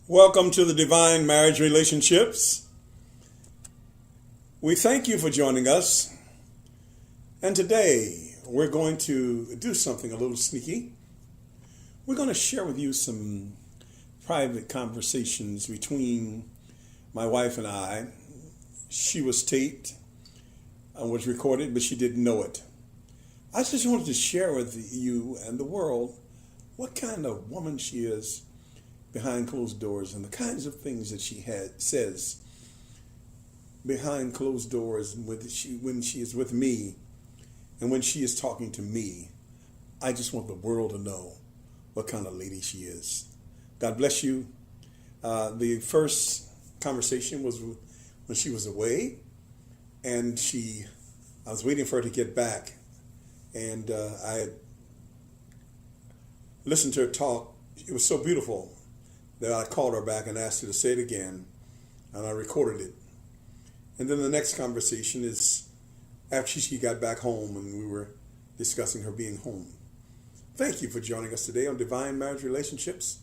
Welcome to the Divine Marriage Relationships. We thank you for joining us. And today we're going to do something a little sneaky. We're going to share with you some private conversations between my wife and I. She was taped and was recorded, but she didn't know it. I just wanted to share with you and the world what kind of woman she is behind closed doors and the kinds of things that she says behind closed doors when she is with me and when she is talking to me. I just want the world to know what kind of lady she is. God bless you. The first conversation was when she was away, and I was waiting for her to get back, and I listened to her talk. It was so beautiful that I called her back and asked her to say it again, and I recorded it. And then the next conversation is after she got back home and we were discussing her being home. Thank you for joining us today on Divine Marriage Relationships.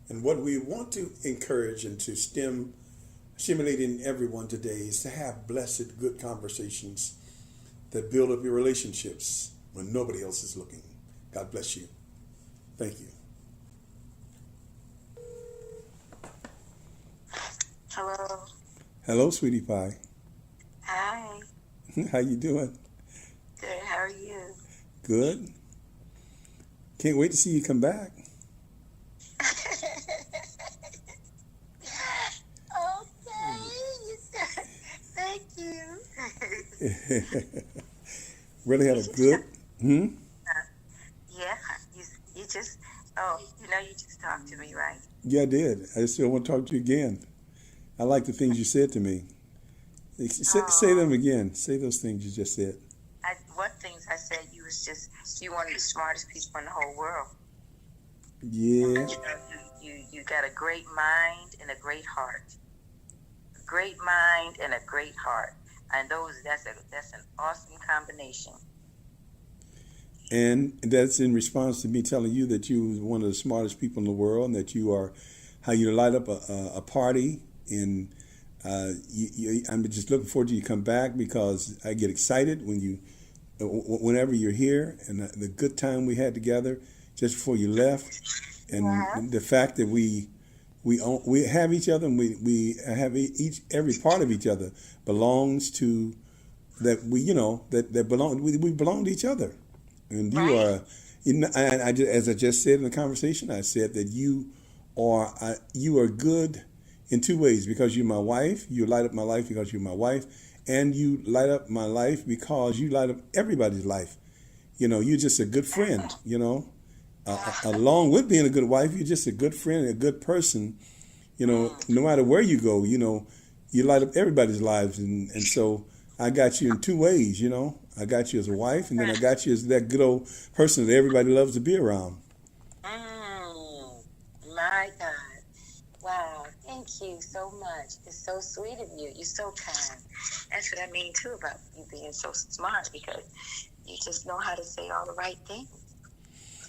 And what we want to encourage and to stimulate in everyone today is to have blessed, good conversations that build up your relationships when nobody else is looking. God bless you. Thank you. Hello. Hello, sweetie pie. Hi. How you doing? Good. How are you? Good. Can't wait to see you come back. Okay. Thank you. Really had a good. Yeah. You just. Oh, you just talked to me, right? Yeah, I did. I still want to talk to you again. I like the things you said to me. Say them again. Say those things you just said. One things I said, you one of the smartest people in the whole world. Yeah. You got a great mind and a great heart. A great mind and a great heart, and that's an awesome combination. And that's in response to me telling you that you are one of the smartest people in the world, and that how you light up a party. And I'm just looking forward to you come back, because I get excited whenever you're here, and the good time we had together just before you left, and the fact that we have each other, and we have every part of each other belongs to that we belong to each other. And you are, as I just said in the conversation, I said that you are good in two ways, because you're my wife. You light up my life because you're my wife, and you light up my life because you light up everybody's life. You're just a good friend. Along with being a good wife, you're just a good friend and a good person. No matter where you go, you light up everybody's lives, and so I got you in two ways. I got you as a wife, and then I got you as that good old person that everybody loves to be around. My God. Wow. Thank you so much. It's so sweet of you. You're so kind. That's what I mean, too, about you being so smart, because you just know how to say all the right things.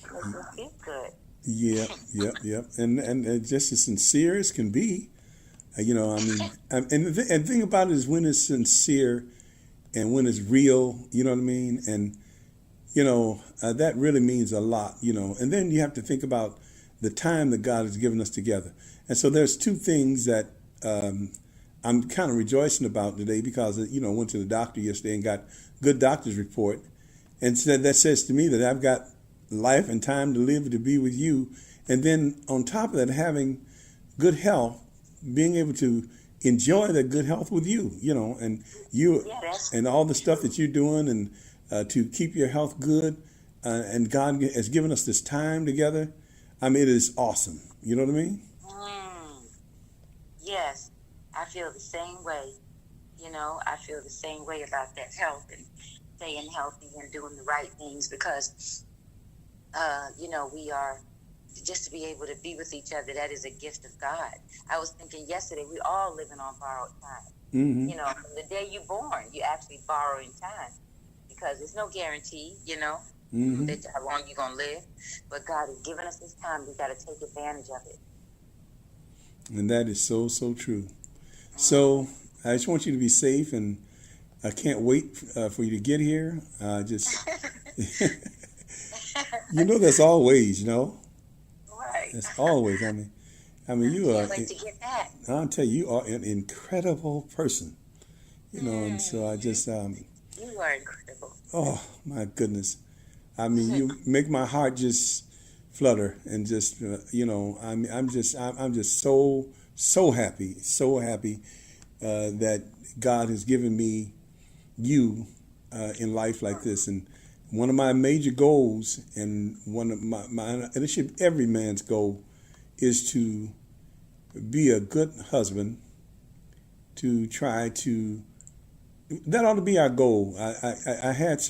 It makes me feel good. Yeah. And just as sincere as can be. And the thing about it is, when it's sincere and when it's real, you know what I mean? And, that really means a lot, And then you have to think about the time that God has given us together. And so there's two things that I'm kind of rejoicing about today, because, I went to the doctor yesterday and got good doctor's report. And that says to me that I've got life and time to live to be with you. And then on top of that, having good health, being able to enjoy that good health with you, and and all the stuff that you're doing, and to keep your health good. And God has given us this time together. I mean, it is awesome. You know what I mean? Yes, I feel the same way. I feel the same way about that health and staying healthy and doing the right things, because, we are, just to be able to be with each other, that is a gift of God. I was thinking yesterday, we all living on borrowed time. Mm-hmm. From the day you're born, you're actually borrowing time, because there's no guarantee, that how long you're going to live. But God has given us this time. We got to take advantage of it. And that is so, so true. So I just want you to be safe, and I can't wait for you to get here. That's always, Right. that's always. You are. Can't wait to get back. I'll tell you, you are an incredible person. And so I just, You are incredible. oh my goodness. You make my heart just flutter, and just, I'm just so happy that God has given me you in life like this. And one of my major goals, and one of my and it should every man's goal, is to be a good husband. To try to, that ought to be our goal. I had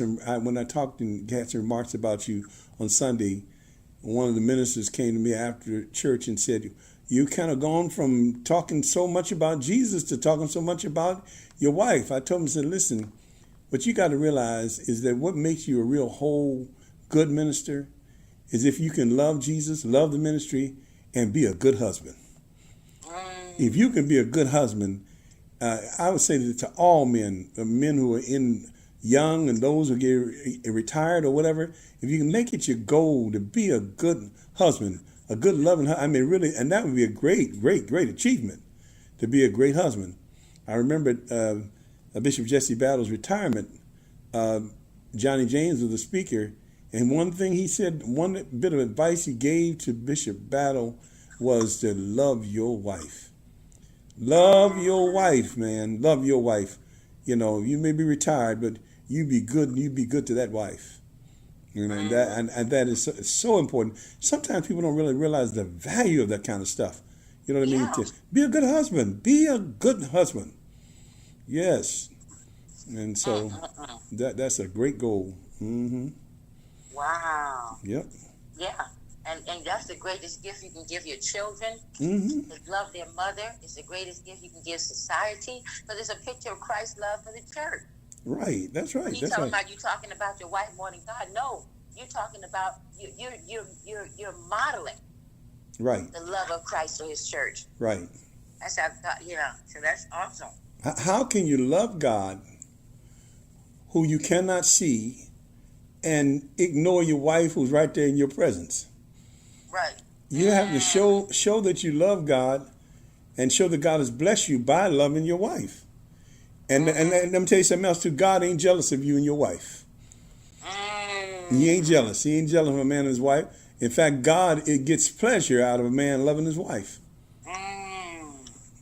when I talked and had some remarks about you on Sunday. One of the ministers came to me after church and said, "You kind of gone from talking so much about Jesus to talking so much about your wife." I told him, I said, "Listen, what you got to realize is that what makes you a real whole good minister is if you can love Jesus, love the ministry, and be a good husband. If you can be a good husband, I would say that to all men, the men who are young and those who get retired or whatever, if you can make it your goal to be a good husband, a good loving husband, really, and that would be a great, great, great achievement, to be a great husband." I remember Bishop Jesse Battle's retirement. Johnny James was the speaker, and one thing he said, one bit of advice he gave to Bishop Battle was to love your wife. Love your wife, man. Love your wife. You may be retired, but you be good. You be good to that wife. And that is so important. Sometimes people don't really realize the value of that kind of stuff. You know what I mean? To be a good husband. Be a good husband. Yes. And so that's a great goal. Mm-hmm. Wow. Yep. Yeah. And that's the greatest gift you can give your children. Mm-hmm. To love their mother is the greatest gift you can give society. Because it's a picture of Christ's love for the church. Right. That's right. You talking about your wife more than God? No, you're talking about you're modeling. Right. The love of Christ for His church. Right. That's how God, So that's awesome. How can you love God, who you cannot see, and ignore your wife who's right there in your presence? Right. You have to show that you love God, and show that God has blessed you by loving your wife. And let me tell you something else too. God ain't jealous of you and your wife. He ain't jealous. He ain't jealous of a man and his wife. In fact, God gets pleasure out of a man loving his wife.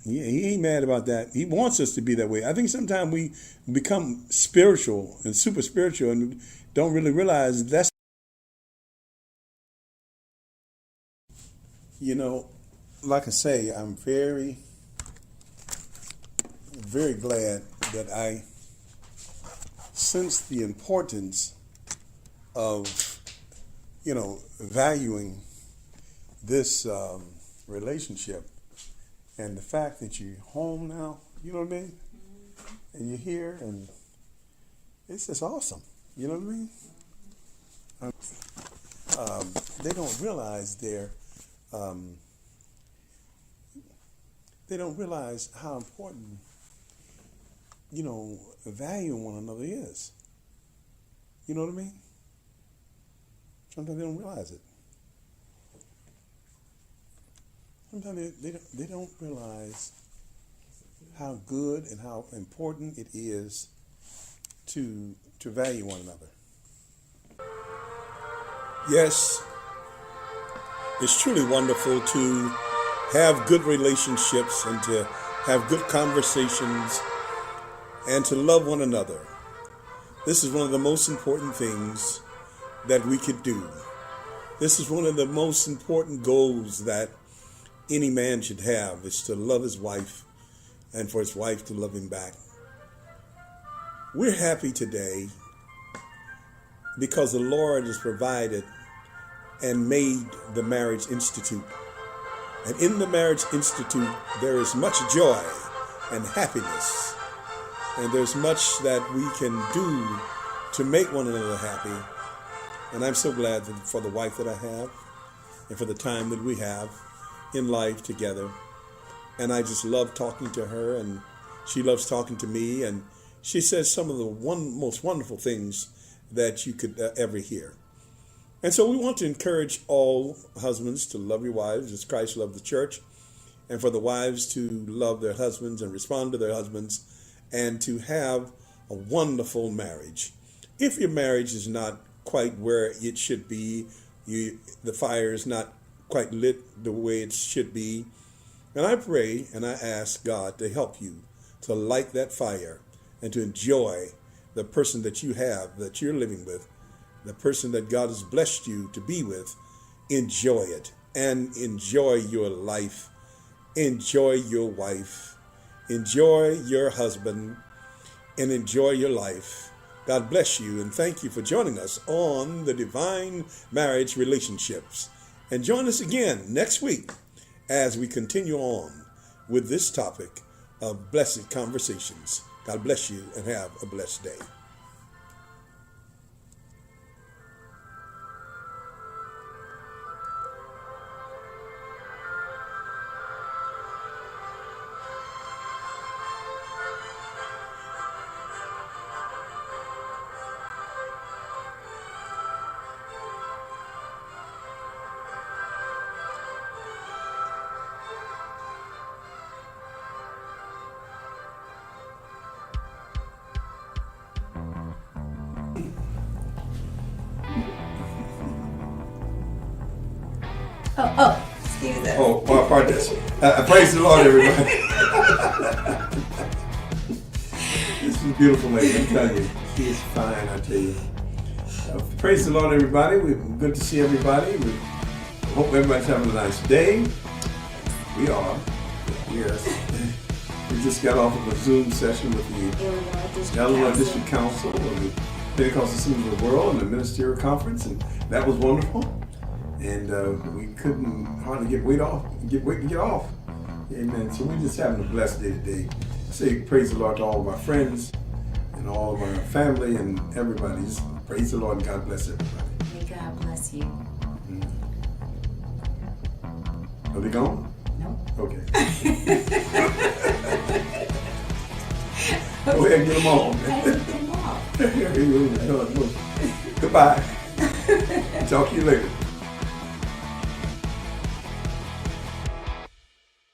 He ain't mad about that. He wants us to be that way. I think sometimes we become spiritual and super spiritual and don't really realize that's, like I say, I'm very, very glad that I sense the importance of, valuing this relationship, and the fact that you're home now, you know what I mean? And you're here, and it's just awesome. You know what I mean? They don't realize how important, valuing one another is. You know what I mean? Sometimes they don't realize it. Sometimes they don't realize how good and how important it is to value one another. Yes, it's truly wonderful to have good relationships and to have good conversations and to love one another. This is one of the most important things that we could do. This is one of the most important goals that any man should have, is to love his wife and for his wife to love him back. We're happy today because the Lord has provided and made the Marriage Institute. And in the Marriage Institute, there is much joy and happiness. And there's much that we can do to make one another happy. And I'm so glad for the wife that I have and for the time that we have in life together. and I just love talking to her, and she loves talking to me, and she says some of the most wonderful things that you could ever hear. And so we want to encourage all husbands to love your wives as Christ loved the church, and for the wives to love their husbands and respond to their husbands, and to have a wonderful marriage. If your marriage is not quite where it should be, the fire is not quite lit the way it should be, and I pray and I ask God to help you to light that fire and to enjoy the person that you have, that you're living with, the person that God has blessed you to be with. Enjoy it and enjoy your life. Enjoy your wife. Enjoy your husband and enjoy your life. God bless you, and thank you for joining us on the Divine Marriage Relationships. And join us again next week as we continue on with this topic of blessed conversations. God bless you and have a blessed day. Excuse us. Oh, well, pardon this. Praise the Lord, everybody. This is a beautiful lady, I'm telling you. She is fine, I tell you. Praise the Lord, everybody. We're good to see everybody. We hope everybody's having a nice day. We are. Yes. We just got off of a Zoom session with the Illinois District Council of the Pentecostal Assembly of the World and the Ministerial Conference, and that was wonderful. And we couldn't hardly get off. Amen. So we're just having a blessed day today. I say praise the Lord to all of our friends and all of our family and everybody. Just praise the Lord and God bless everybody. May God bless you. Are they gone? No. Okay. Go ahead and get them on. Get them off. Goodbye. Talk to you later.